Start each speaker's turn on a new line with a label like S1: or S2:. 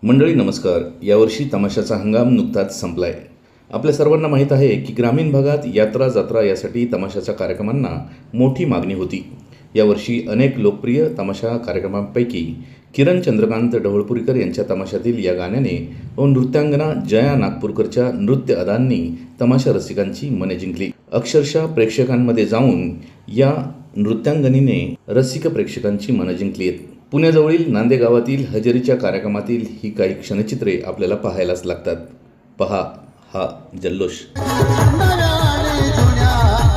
S1: मंडळी नमस्कार. यावर्षी तमाशाचा हंगाम नुकताच संपलाय. आपल्या सर्वांना माहीत आहे की ग्रामीण भागात यात्रा जत्रा यासाठी तमाशाच्या कार्यक्रमांना मोठी मागणी होती. यावर्षी अनेक लोकप्रिय तमाशा कार्यक्रमांपैकी किरण चंद्रकांत ढवळपुरीकर यांच्या तमाशातील या गाण्याने व नृत्यांगना जया नागपूरकरच्या नृत्य अदांनी तमाशा रसिकांची मने जिंकली. अक्षरशः प्रेक्षकांमध्ये जाऊन या नृत्यांगनीने रसिक प्रेक्षकांची मनं जिंकली आहेत. पुण्याजवळील नांदे गावातील हजेरीच्या कार्यक्रमातील ही काही क्षणचित्रे आपल्याला पाहायलाच लागतात. पहा हा जल्लोष.
S2: नव्या आणि जुन्या